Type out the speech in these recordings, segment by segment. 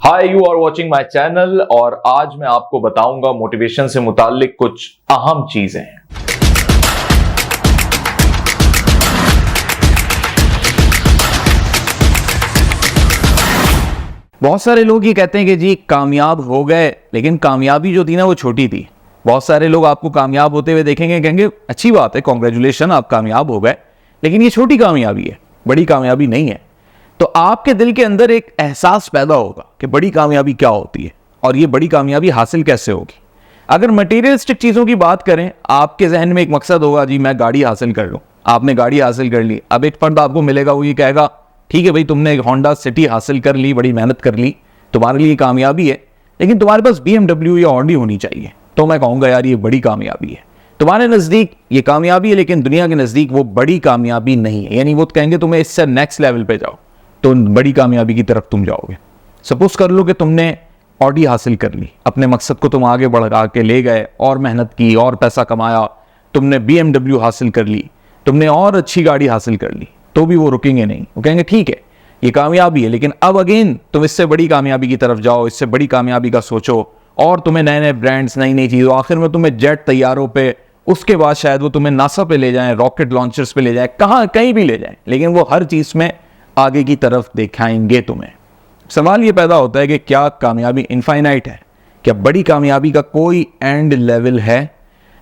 Hi, you are watching my channel और आज मैं आपको बताऊंगा मोटिवेशन से मुताल्लिक कुछ अहम चीजें। बहुत सारे लोग ये कहते हैं कि जी कामयाब हो गए, लेकिन कामयाबी जो थी ना वो छोटी थी। बहुत सारे लोग आपको कामयाब होते हुए देखेंगे, कहेंगे अच्छी बात है, कॉन्ग्रेचुलेशन, आप कामयाब हो गए, लेकिन ये छोटी कामयाबी है, बड़ी कामयाबी नहीं है। तो आपके दिल के अंदर एक एहसास पैदा होगा कि बड़ी कामयाबी क्या होती है और ये बड़ी कामयाबी हासिल कैसे होगी। अगर मटेरियलिस्टिक चीज़ों की बात करें, आपके जहन में एक मकसद होगा, जी मैं गाड़ी हासिल कर लूँ। आपने गाड़ी हासिल कर ली, अब एक फर्द आपको मिलेगा, वो ये कहेगा ठीक है भाई, तुमने एक होंडा सिटी हासिल कर ली, बड़ी मेहनत कर ली, तुम्हारे लिए कामयाबी है, लेकिन तुम्हारे पास BMW या ऑडी होनी चाहिए। तो मैं कहूँगा यार ये बड़ी कामयाबी है। तुम्हारे नज़दीक ये कामयाबी है, लेकिन दुनिया के नज़दीक वो बड़ी कामयाबी नहीं है। यानी वो कहेंगे तुम्हें इससे नेक्स्ट लेवल पे जाओ तो बड़ी कामयाबी की तरफ तुम जाओगे। सपोज कर लो कि तुमने ऑडी हासिल कर ली, अपने मकसद को तुम आगे बढ़ा के ले गए और मेहनत की और पैसा कमाया, तुमने BMW हासिल कर ली, तुमने और अच्छी गाड़ी हासिल कर ली, तो भी वो रुकेंगे नहीं। वो कहेंगे ठीक है ये कामयाबी है, लेकिन अब अगेन तुम इससे बड़ी कामयाबी की तरफ जाओ, इससे बड़ी कामयाबी का सोचो, और तुम्हें नए नए ब्रांड्स, नई नई चीज़ों, आखिर में तुम्हें जेट तैयारों पे, उसके बाद शायद वो तुम्हें नासा पे ले जाएं, रॉकेट लॉन्चर्स पे ले जाएं, कहाँ कहीं भी ले जाएं, लेकिन वो हर चीज़ में आगे की तरफ दिखाएंगे तुम्हें। सवाल ये पैदा होता है कि क्या कामयाबी इनफाइनाइट है? क्या बड़ी कामयाबी का कोई एंड लेवल है?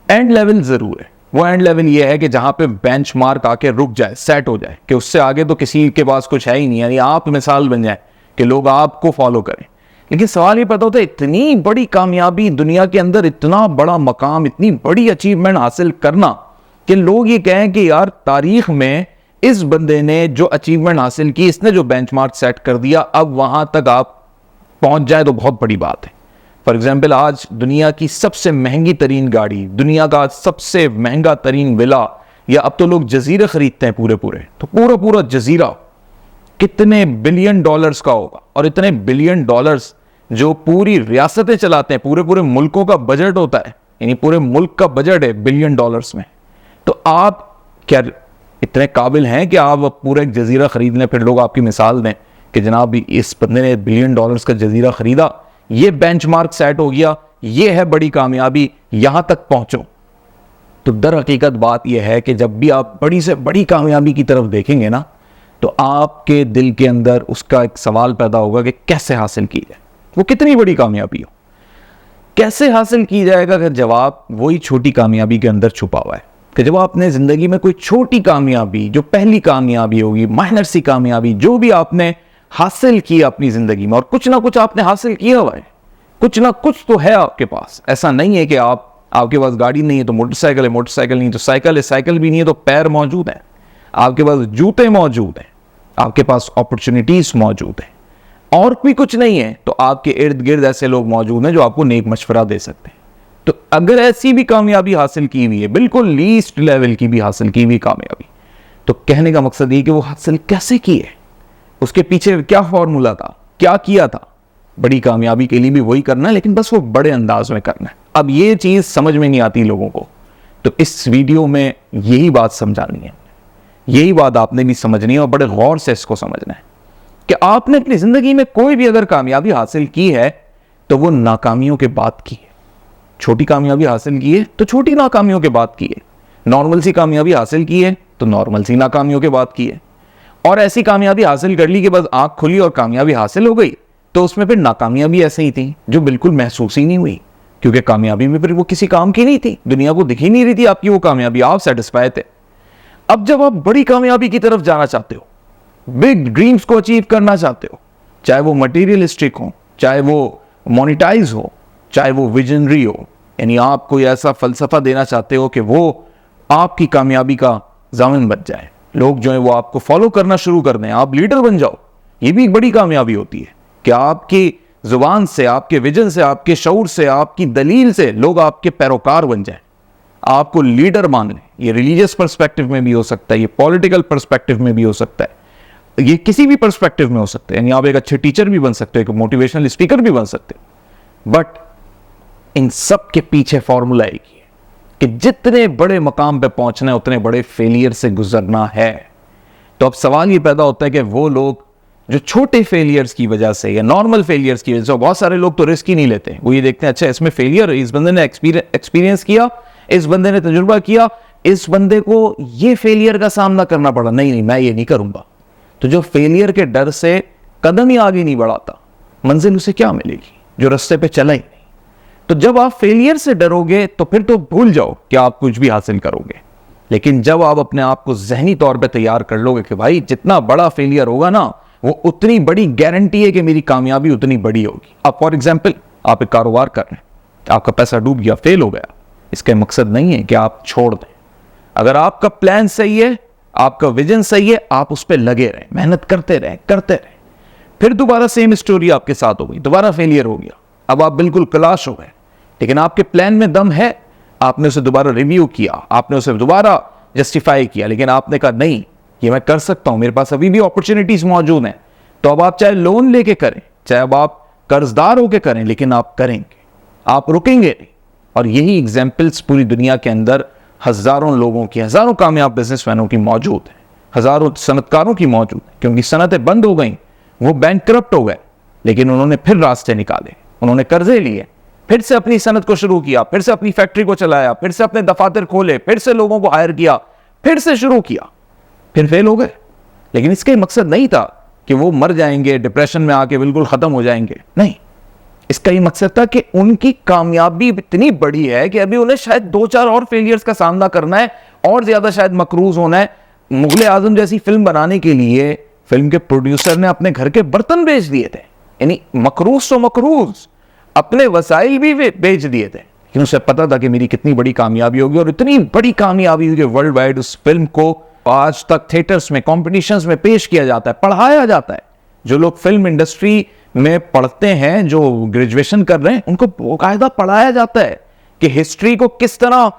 एंड लेवल ज़रूर है। वो एंड लेवल ये है कि जहाँ पे बेंचमार्क आके रुक जाए, सेट हो जाए, कि उससे आगे तो किसी के पास कुछ है ही नहीं, यानी आप मिसाल बन जाए कि लोग आपको फॉलो करें। लेकिन सवाल ये पैदा होता है, इतनी बड़ी कामयाबी दुनिया के अंदर, इतना बड़ा मकाम, इतनी बड़ी अचीवमेंट हासिल करना कि लोग ये कहें कि यार तारीख में इस बंदे ने जो अचीवमेंट हासिल की, इसने जो बेंचमार्क सेट कर दिया, अब वहां तक आप पहुंच जाए तो बहुत बड़ी बात है। फॉर एग्जाम्पल, आज दुनिया की सबसे महंगी तरीन गाड़ी, दुनिया का सबसे महंगा तरीन विला, या अब तो लोग जजीरे खरीदते हैं पूरे पूरे, तो पूरा पूरा जजीरा कितने बिलियन डॉलर्स का होगा। और इतने बिलियन डॉलर्स जो पूरी रियासतें चलाते हैं, पूरे पूरे मुल्कों का बजट होता है, यानी पूरे मुल्क का बजट है बिलियन डॉलर्स में। तो आप क्या इतने काबिल हैं कि आप पूरा एक जजीरा खरीद लें, फिर लोग आपकी मिसाल दें कि जनाब इस बंदे ने बिलियन डॉलर्स का जजीरा खरीदा, ये बेंचमार्क सेट हो गया, ये है बड़ी कामयाबी, यहां तक पहुंचो। तो दर हकीकत बात यह है कि जब भी आप बड़ी से बड़ी कामयाबी की तरफ देखेंगे ना, तो आपके दिल के अंदर उसका एक सवाल पैदा होगा कि कैसे हासिल की जाए, वो कितनी बड़ी कामयाबी हो, कैसे हासिल की जाएगा। अगर जवाब वही छोटी कामयाबी के अंदर छुपा हुआ है कि जब आपने जिंदगी में कोई छोटी कामयाबी, जो पहली कामयाबी होगी, माइनर सी कामयाबी, जो भी आपने हासिल किया अपनी जिंदगी में, और कुछ ना कुछ आपने हासिल किया हुआ है, कुछ ना कुछ तो है आपके पास। ऐसा नहीं है कि आपके पास गाड़ी नहीं है तो मोटरसाइकिल है, मोटरसाइकिल नहीं तो साइकिल है, साइकिल भी नहीं है तो पैर मौजूद है, आपके पास जूते मौजूद हैं, आपके पास अपॉर्चुनिटीज मौजूद है, और भी कुछ नहीं है तो आपके इर्द गिर्द ऐसे लोग मौजूद हैं जो आपको नेक मशवरा दे सकते हैं। तो अगर ऐसी भी कामयाबी हासिल की हुई है, बिल्कुल लीस्ट लेवल की भी हासिल की हुई कामयाबी, तो कहने का मकसद ये कि वो हासिल कैसे की है, उसके पीछे क्या फॉर्मूला था, क्या किया था। बड़ी कामयाबी के लिए भी वही करना है, लेकिन बस वो बड़े अंदाज में करना है। अब ये चीज समझ में नहीं आती लोगों को, तो इस वीडियो में यही बात समझानी है, यही बात आपने भी समझनी है और बड़े गौर से इसको समझना है कि आपने अपनी जिंदगी में कोई भी अगर कामयाबी हासिल की है तो वो नाकामियों के बाद की है। छोटी कामयाबी हासिल की है तो छोटी नाकामियों के बाद की है, नॉर्मल सी कामयाबी हासिल की है तो नॉर्मल सी नाकामियों के बाद की है। और ऐसी कामयाबी हासिल कर ली कि बस आंख खुली और कामयाबी हासिल हो गई, तो उसमें फिर नाकामियां भी ऐसे ही थी जो बिल्कुल महसूस ही नहीं हुई, क्योंकि कामयाबी में फिर वो किसी काम की नहीं थी, दुनिया को दिख ही नहीं रही थी आपकी वो कामयाबी, आप सेटिस्फाई थे। अब जब आप बड़ी कामयाबी की तरफ जाना चाहते हो, बिग ड्रीम्स को अचीव करना चाहते हो, चाहे वो मटीरियलिस्टिक हो, चाहे वो मोनिटाइज हो, चाहे वो विजनरी हो, यानी आप कोई ऐसा फलसफा देना चाहते हो कि वो आपकी कामयाबी का ज़ामिन बन जाए, लोग जो है वो आपको फॉलो करना शुरू कर दें, आप लीडर बन जाओ, ये भी एक बड़ी कामयाबी होती है कि आपकी जुबान से, आपके विजन से, आपके शऊर से, आपकी दलील से लोग आपके पैरोकार बन जाए, आपको लीडर मान लें। ये रिलीजियस पर्सपेक्टिव में भी हो सकता है, ये पॉलिटिकल पर्सपेक्टिव में भी हो सकता है, ये किसी भी पर्सपेक्टिव में हो सकता है। यानी आप एक अच्छे टीचर भी बन सकते हो, एक मोटिवेशनल स्पीकर भी बन सकते हो। बट इन सब के पीछे फॉर्मूला एक ही है कि जितने बड़े मकाम पे पहुंचना है उतने बड़े फेलियर से गुजरना है। तो अब सवाल ये पैदा होता है कि वो लोग जो छोटे फेलियर्स की वजह से या नॉर्मल फेलियर्स की वजह से, बहुत सारे लोग तो रिस्क ही नहीं लेते, वो ये देखते हैं अच्छा इसमें फेलियर, इस बंदे ने एक्सपीरियंस किया, इस बंदे ने तजुर्बा किया, इस बंदे को ये फेलियर का सामना करना पड़ा, नहीं मैं ये नहीं करूंगा। तो जो फेलियर के डर से कदम ही आगे नहीं बढ़ाता, मंजिल उसे क्या मिलेगी जो रास्ते पे चला ही नहीं। तो जब आप फेलियर से डरोगे तो फिर तो भूल जाओ कि आप कुछ भी हासिल करोगे। लेकिन जब आप अपने आप को जहनी तौर पे तैयार कर लोगे कि भाई जितना बड़ा फेलियर होगा ना, वो उतनी बड़ी गारंटी है कि मेरी कामयाबी उतनी बड़ी होगी। अब फॉर एग्जाम्पल आप एक कारोबार कर रहे हैं, आपका पैसा डूब गया, फेल हो गया, इसका मकसद नहीं है कि आप छोड़ दें। अगर आपका प्लान सही है, आपका विजन सही है, आप उस पर लगे रहें, मेहनत करते रहें। फिर दोबारा सेम स्टोरी आपके साथ हो गई, दोबारा फेलियर हो गया, अब आप बिल्कुल क्लाश हो गए, लेकिन आपके प्लान में दम है, आपने उसे दोबारा रिव्यू किया, आपने उसे दोबारा जस्टिफाई किया, लेकिन आपने कहा नहीं ये मैं कर सकता हूं, मेरे पास अभी भी अपॉर्चुनिटीज मौजूद हैं। तो अब आप चाहे लोन लेके करें, चाहे अब आप कर्जदार होके करें, लेकिन आप करेंगे, आप रुकेंगे नहीं। और यही एग्जाम्पल्स पूरी दुनिया के अंदर हजारों लोगों की, हजारों कामयाब बिजनेसमैनों की मौजूद है, हजारों सनतकारों की मौजूद है। क्योंकि सनतें बंद हो गई, वो बैंकरप्ट हो गए, लेकिन उन्होंने फिर रास्ते निकाले, उन्होंने कर्जे लिए, फिर से अपनी सनत को शुरू किया, फिर से अपनी फैक्ट्री को चलाया, फिर से अपने दफातर खोले, फिर से लोगों को हायर किया, फिर से शुरू किया, फिर फेल हो गए। लेकिन इसका मकसद नहीं था कि वो मर जाएंगे, डिप्रेशन में आके बिल्कुल खत्म हो जाएंगे, नहीं। इसका ये मकसद था कि उनकी कामयाबी इतनी बड़ी है कि अभी उन्हें शायद 2-4 और फेलियर्स का सामना करना है, और ज्यादा शायद मकरूज होना है। मुगले आजम जैसी फिल्म बनाने के लिए फिल्म के प्रोड्यूसर ने अपने घर के बर्तन बेच दिए थे, यानी मकरूज तो मकरूज, अपने वसाइल भी बेच दिए थे, लेकिन उसे पता था कि मेरी कितनी बड़ी कामयाबी होगी। और इतनी बड़ी कामयाबी हुई कि वर्ल्ड वाइड उस फिल्म को आज तक थिएटर्स में, कॉम्पिटिशन्स में पेश किया जाता है, पढ़ाया जाता है। जो लोग फिल्म इंडस्ट्री में पढ़ते हैं, जो ग्रेजुएशन कर रहे हैं, उनको बाकायदा पढ़ाया जाता है कि हिस्ट्री को किस तरह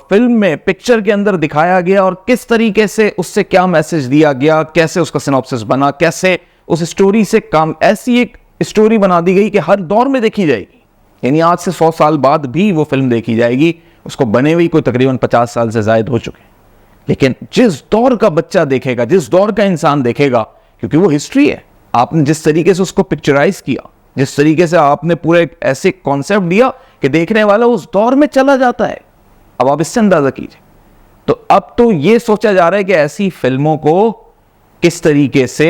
फिल्म में, पिक्चर के अंदर दिखाया गया और किस तरीके से उससे क्या मैसेज दिया गया, कैसे उसका सिनॉप्सिस बना, कैसे उस स्टोरी से काम, ऐसी एक स्टोरी बना दी गई कि हर दौर में देखी जाएगी। यानी आज से 100 साल बाद भी वो फिल्म देखी जाएगी। उसको बने हुई कोई तकरीबन 50 साल से ज्यादा हो चुके हैं, लेकिन जिस दौर का बच्चा देखेगा, जिस दौर का इंसान देखेगा, क्योंकि वो हिस्ट्री है, आपने जिस तरीके से उसको पिक्चराइज किया, जिस तरीके से आपने पूरे एक ऐसे कॉन्सेप्ट दिया कि देखने वाला उस दौर में चला जाता है। अब आप इससे अंदाजा कीजिए। तो अब तो ये सोचा जा रहा है कि ऐसी फिल्मों को किस तरीके से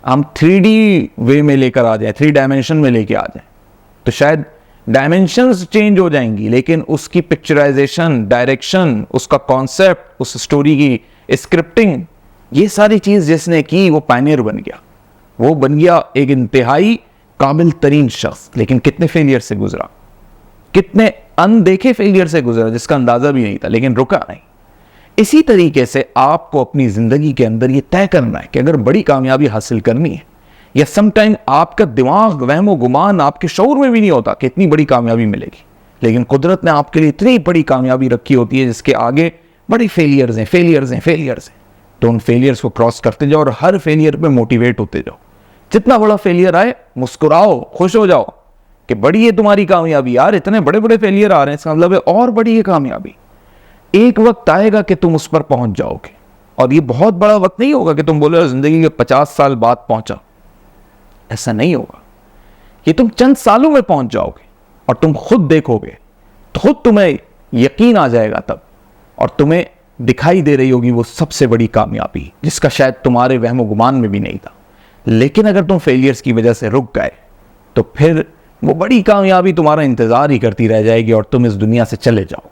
हम 3D वे में लेकर आ जाए, 3 डायमेंशन में लेके आ जाए। तो शायद डायमेंशंस चेंज हो जाएंगी, लेकिन उसकी पिक्चराइजेशन, डायरेक्शन, उसका कॉन्सेप्ट, उस स्टोरी की स्क्रिप्टिंग, ये सारी चीज जिसने की वो पायनियर बन गया, वो बन गया एक इंतहाई काबिल तरीन शख्स। लेकिन कितने फेलियर से गुजरा, कितने अनदेखे फेलियर से गुजरा जिसका अंदाजा भी नहीं था, लेकिन रुका नहीं। इसी तरीके से आपको अपनी जिंदगी के अंदर ये तय करना है कि अगर बड़ी कामयाबी हासिल करनी है, या समटाइम आपका दिमाग, वहमो गुमान आपके शऊर में भी नहीं होता कि इतनी बड़ी कामयाबी मिलेगी, लेकिन कुदरत ने आपके लिए इतनी बड़ी कामयाबी रखी होती है जिसके आगे बड़े फेलियर्स हैं। तो उन फेलियर्स को क्रॉस करते जाओ और हर फेलियर पे मोटिवेट होते जाओ। जितना बड़ा फेलियर आए मुस्कुराओ, खुश हो जाओ कि बड़ी है तुम्हारी कामयाबी यार, इतने बड़े बड़े फेलियर आ रहे हैं, इसका मतलब है और बड़ी है कामयाबी। एक वक्त आएगा कि तुम उस पर पहुंच जाओगे, और ये बहुत बड़ा वक्त नहीं होगा कि तुम बोलो जिंदगी के 50 साल बाद पहुंचा, ऐसा नहीं होगा। कि तुम चंद सालों में पहुंच जाओगे और तुम खुद देखोगे, खुद तुम्हें यकीन आ जाएगा तब, और तुम्हें दिखाई दे रही होगी वो सबसे बड़ी कामयाबी जिसका शायद तुम्हारे वहमो गुमान में भी नहीं था। लेकिन अगर तुम फेलियर्स की वजह से रुक गए तो फिर वो बड़ी कामयाबी तुम्हारा इंतजार ही करती रह जाएगी और तुम इस दुनिया से चले जाओगे।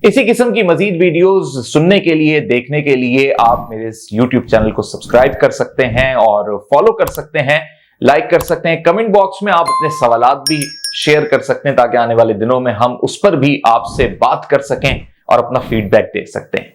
इसी किस्म की मजीद वीडियोस सुनने के लिए, देखने के लिए आप मेरे इस YouTube चैनल को सब्सक्राइब कर सकते हैं और फॉलो कर सकते हैं, लाइक कर सकते हैं। कमेंट बॉक्स में आप अपने सवालात भी शेयर कर सकते हैं ताकि आने वाले दिनों में हम उस पर भी आपसे बात कर सकें और अपना फीडबैक दे सकते हैं।